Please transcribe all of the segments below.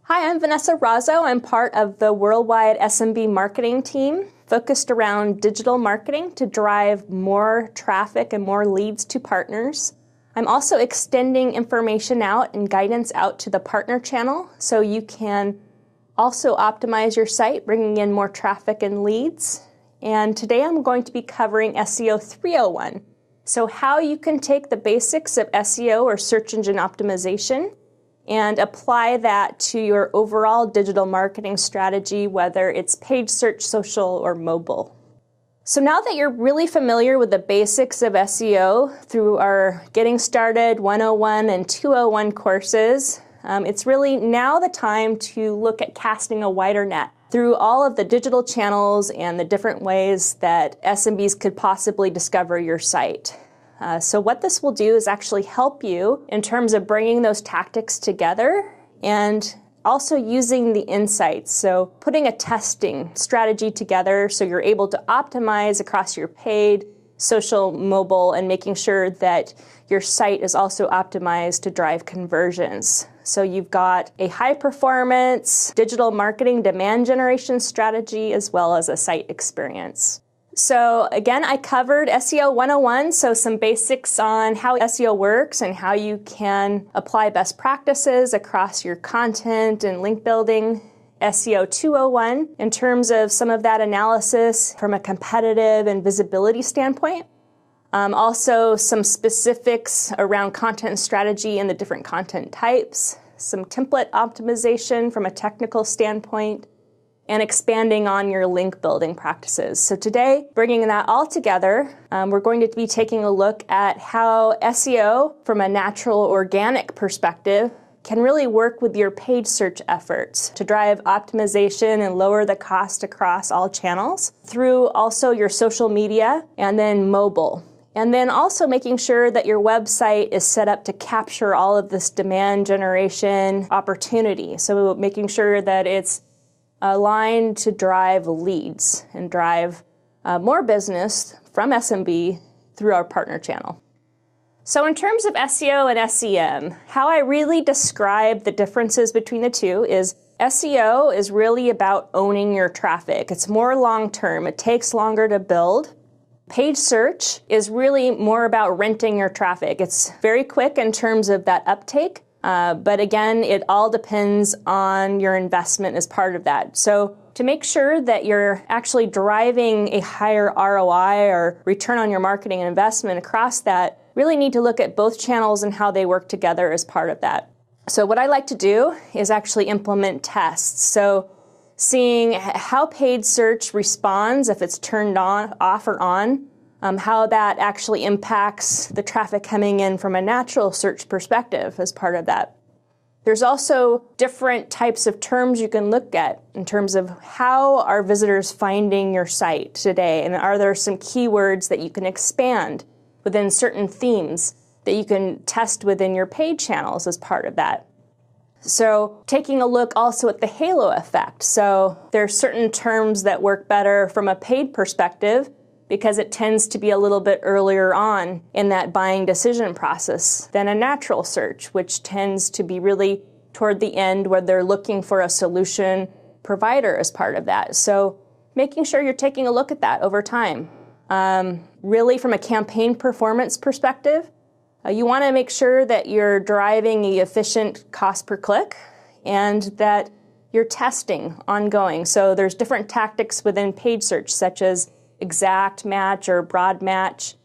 Hi, I'm Vanessa Razzo. I'm part of the worldwide SMB marketing team focused around digital marketing to drive more traffic and more leads to partners. I'm also extending information out and guidance out to the partner channel so you can also optimize your site, bringing in more traffic and leads. And today I'm going to be covering SEO 301. So how you can take the basics of SEO or search engine optimization and apply that to your overall digital marketing strategy, whether it's paid search, social, or mobile. So now that you're really familiar with the basics of SEO through our Getting Started 101 and 201 courses, it's really now the time to look at casting a wider net through all of the digital channels and the different ways that SMBs could possibly discover your site. So what this will do is actually help you in terms of bringing those tactics together and also using the insights. So putting a testing strategy together so you're able to optimize across your paid, social, mobile, and making sure that your site is also optimized to drive conversions. So you've got a high-performance digital marketing demand generation strategy as well as a site experience. So again, I covered SEO 101, so some basics on how SEO works and how you can apply best practices across your content and link building. SEO 201 in terms of some of that analysis from a competitive and visibility standpoint. Also some specifics around content strategy and the different content types, some template optimization from a technical standpoint, and expanding on your link building practices. So today, bringing that all together, we're going to be taking a look at how SEO from a natural organic perspective can really work with your paid search efforts to drive optimization and lower the cost across all channels through also your social media and then mobile. And then also making sure that your website is set up to capture all of this demand generation opportunity. So making sure that it's aligned to drive leads and drive more business from SMB through our partner channel. So in terms of SEO and SEM, how I really describe the differences between the two is SEO is really about owning your traffic. It's more long-term. It takes longer to build. Paid search is really more about renting your traffic. It's very quick in terms of that uptake. But again, it all depends on your investment as part of that. So to make sure that you're actually driving a higher ROI or return on your marketing and investment across that, really need to look at both channels and how they work together as part of that. So what I like to do is actually implement tests. So seeing how paid search responds, if it's turned on, off or on, how that actually impacts the traffic coming in from a natural search perspective as part of that. There's also different types of terms you can look at in terms of how are visitors finding your site today, and are there some keywords that you can expand within certain themes that you can test within your paid channels as part of that. So taking a look also at the halo effect. So there are certain terms that work better from a paid perspective because it tends to be a little bit earlier on in that buying decision process than a natural search, which tends to be really toward the end where they're looking for a solution provider as part of that. So making sure you're taking a look at that over time. Really from a campaign performance perspective, you want to make sure that you're driving the efficient cost per click and that you're testing ongoing. So there's different tactics within paid search, such as exact match or broad match.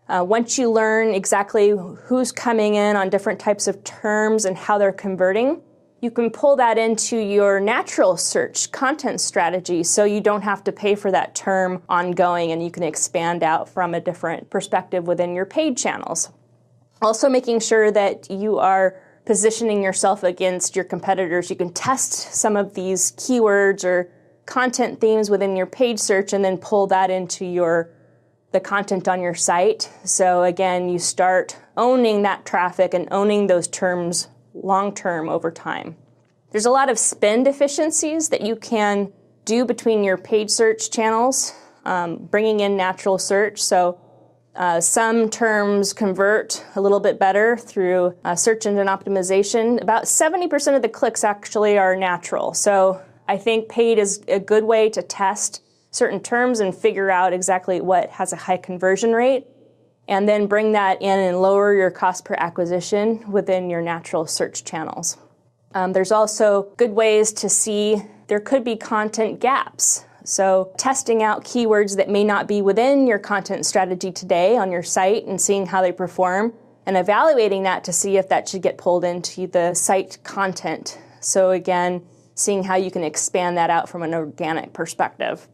Once you learn exactly who's coming in on different types of terms and how they're converting, you can pull that into your natural search content strategy so you don't have to pay for that term ongoing and you can expand out from a different perspective within your paid channels. Also making sure that you are positioning yourself against your competitors. You can test some of these keywords or content themes within your paid search and then pull that into the content on your site. So again, you start owning that traffic and owning those terms long-term over time. There's a lot of spend efficiencies that you can do between your paid search channels, bringing in natural search. So Some terms convert a little bit better through search engine optimization. About 70% of the clicks actually are natural. So I think paid is a good way to test certain terms and figure out exactly what has a high conversion rate, and then bring that in and lower your cost per acquisition within your natural search channels. There's also good ways to see there could be content gaps. So testing out keywords that may not be within your content strategy today on your site and seeing how they perform and evaluating that to see if that should get pulled into the site content. So again, seeing how you can expand that out from an organic perspective.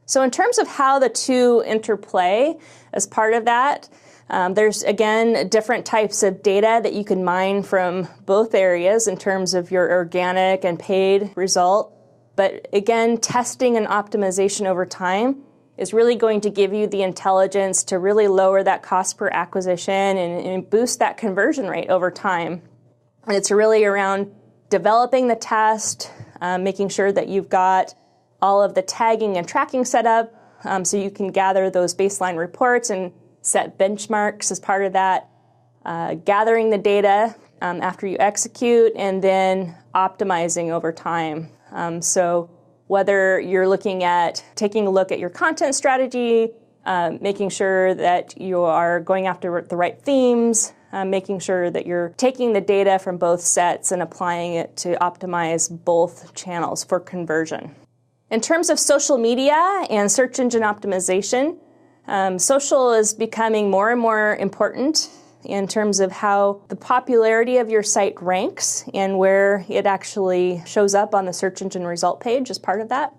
So in terms of how the two interplay as part of that, there's, again, different types of data that you can mine from both areas in terms of your organic and paid result. But again, testing and optimization over time is really going to give you the intelligence to really lower that cost per acquisition and boost that conversion rate over time. And it's really around developing the test, making sure that you've got all of the tagging and tracking set up so you can gather those baseline reports and set benchmarks as part of that, gathering the data after you execute, and then optimizing over time. So whether you're looking at taking a look at your content strategy, making sure that you are going after the right themes, making sure that you're taking the data from both sets and applying it to optimize both channels for conversion. In terms of social media and search engine optimization, social is becoming more and more important in terms of how the popularity of your site ranks and where it actually shows up on the search engine result page as part of that.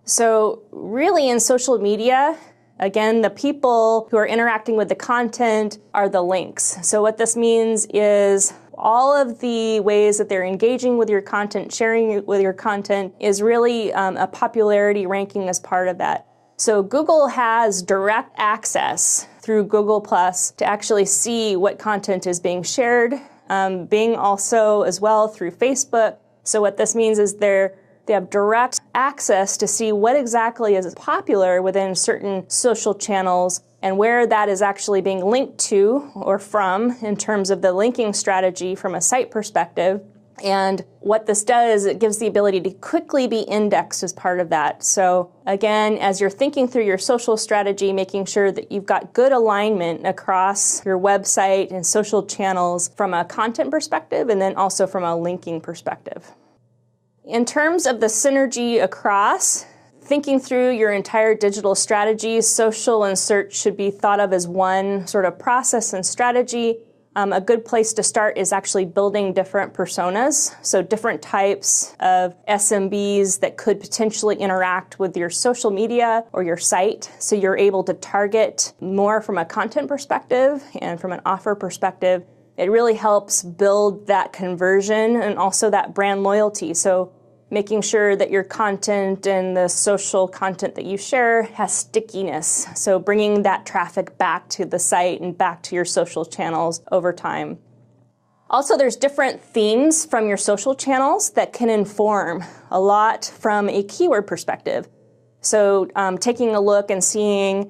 So really in social media, again, the people who are interacting with the content are the links. So what this means is all of the ways that they're engaging with your content, sharing with your content is really a popularity ranking as part of that. So Google has direct access through Google Plus to actually see what content is being shared, Bing also as well through Facebook. So what this means is they have direct access to see what exactly is popular within certain social channels and where that is actually being linked to or from in terms of the linking strategy from a site perspective. And what this does, it gives the ability to quickly be indexed as part of that. So again, as you're thinking through your social strategy, making sure that you've got good alignment across your website and social channels from a content perspective and then also from a linking perspective. In terms of the synergy across, thinking through your entire digital strategy, social and search should be thought of as one sort of process and strategy. A good place to start is actually building different personas, so different types of SMBs that could potentially interact with your social media or your site, so you're able to target more from a content perspective and from an offer perspective. It really helps build that conversion and also that brand loyalty. So making sure that your content and the social content that you share has stickiness. So bringing that traffic back to the site and back to your social channels over time. Also, there's different themes from your social channels that can inform a lot from a keyword perspective. So taking a look and seeing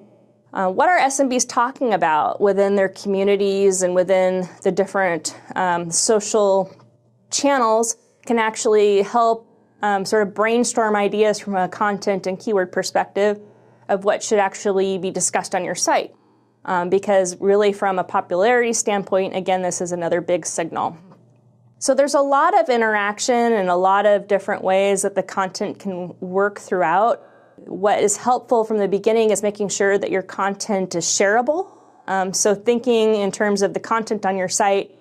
what are SMBs talking about within their communities and within the different social channels can actually help sort of brainstorm ideas from a content and keyword perspective of what should actually be discussed on your site. Because really from a popularity standpoint, again, this is another big signal. So there's a lot of interaction and a lot of different ways that the content can work throughout. What is helpful from the beginning is making sure that your content is shareable. So thinking in terms of the content on your site,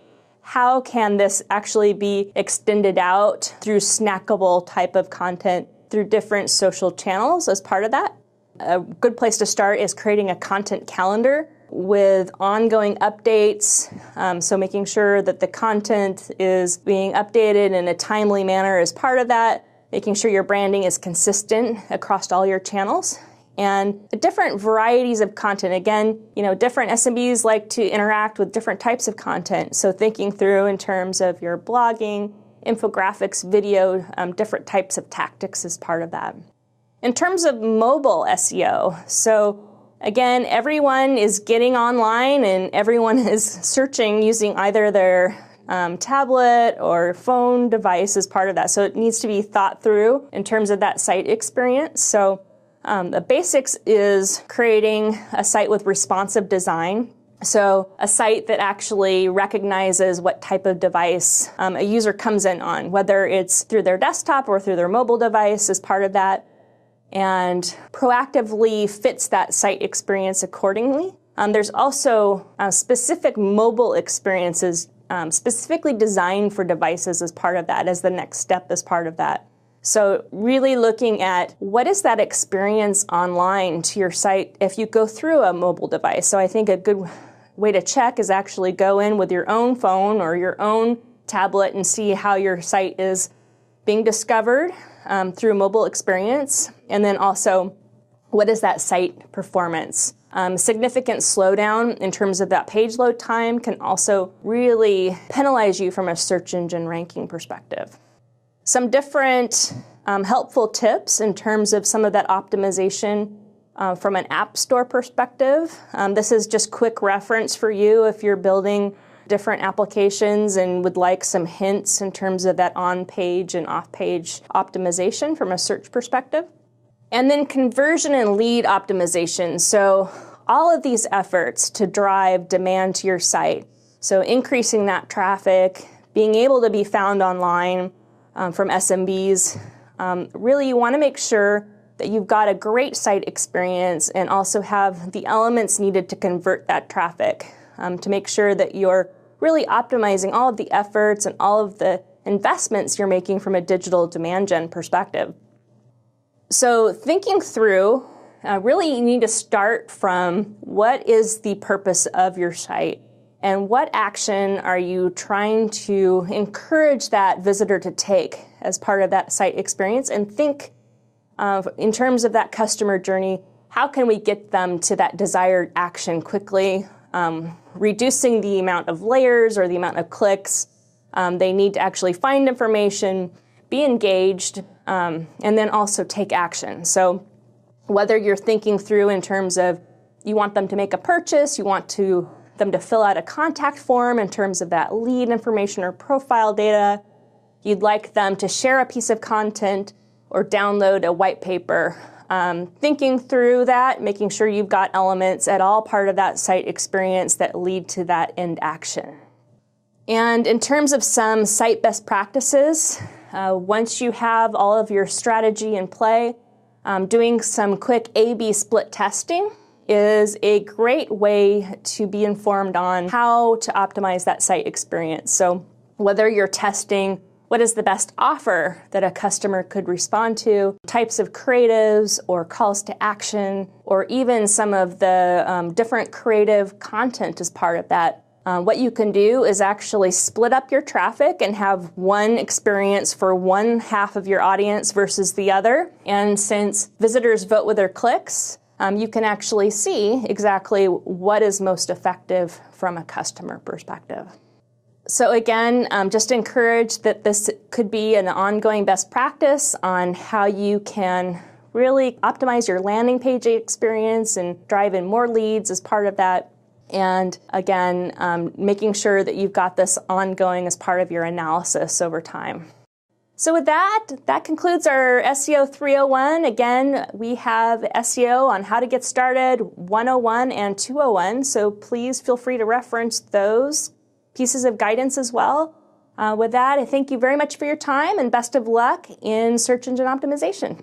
how can this actually be extended out through snackable type of content through different social channels as part of that? A good place to start is creating a content calendar with ongoing updates. So making sure that the content is being updated in a timely manner as part of that, making sure your branding is consistent across all your channels. And different varieties of content. Again, different SMBs like to interact with different types of content. So thinking through in terms of your blogging, infographics, video, different types of tactics as part of that. In terms of mobile SEO, so Again, everyone is getting online and everyone is searching using either their tablet or phone device as part of that. So it needs to be thought through in terms of that site experience. So the basics is creating a site with responsive design. So a site that actually recognizes what type of device a user comes in on, whether it's through their desktop or through their mobile device as part of that, and proactively fits that site experience accordingly. There's also specific mobile experiences specifically designed for devices as part of that, as the next step as part of that. So really looking at what is that experience online to your site if you go through a mobile device. So I think a good way to check is actually go in with your own phone or your own tablet and see how your site is being discovered through mobile experience. And then also, what is that site performance? Significant slowdown in terms of that page load time can also really penalize you from a search engine ranking perspective. Some different helpful tips in terms of some of that optimization from an app store perspective. This is just quick reference for you if you're building different applications and would like some hints in terms of that on-page and off-page optimization from a search perspective. And then conversion and lead optimization. So all of these efforts to drive demand to your site. So increasing that traffic, being able to be found online from SMBs. Really, you want to make sure that you've got a great site experience and also have the elements needed to convert that traffic to make sure that you're really optimizing all of the efforts and all of the investments you're making from a digital demand gen perspective. So thinking through, really you need to start from what is the purpose of your site and what action are you trying to encourage that visitor to take as part of that site experience, and think in terms of that customer journey, how can we get them to that desired action quickly, reducing the amount of layers or the amount of clicks they need to actually find information, be engaged, and then also take action. So whether you're thinking through in terms of you want them to make a purchase, you want them to fill out a contact form in terms of that lead information or profile data, you'd like them to share a piece of content or download a white paper. Thinking through that, making sure you've got elements at all part of that site experience that lead to that end action. And in terms of some site best practices, once you have all of your strategy in play, doing some quick A/B split testing is a great way to be informed on how to optimize that site experience. So whether you're testing what is the best offer that a customer could respond to, types of creatives or calls to action, or even some of the different creative content as part of that. What you can do is actually split up your traffic and have one experience for one half of your audience versus the other. And since visitors vote with their clicks, you can actually see exactly what is most effective from a customer perspective. So again, just encourage that this could be an ongoing best practice on how you can really optimize your landing page experience and drive in more leads as part of that. And again, making sure that you've got this ongoing as part of your analysis over time. So with that concludes our SEO 301. Again, we have SEO on how to get started 101 and 201. So please feel free to reference those pieces of guidance as well. With that, I thank you very much for your time and best of luck in search engine optimization.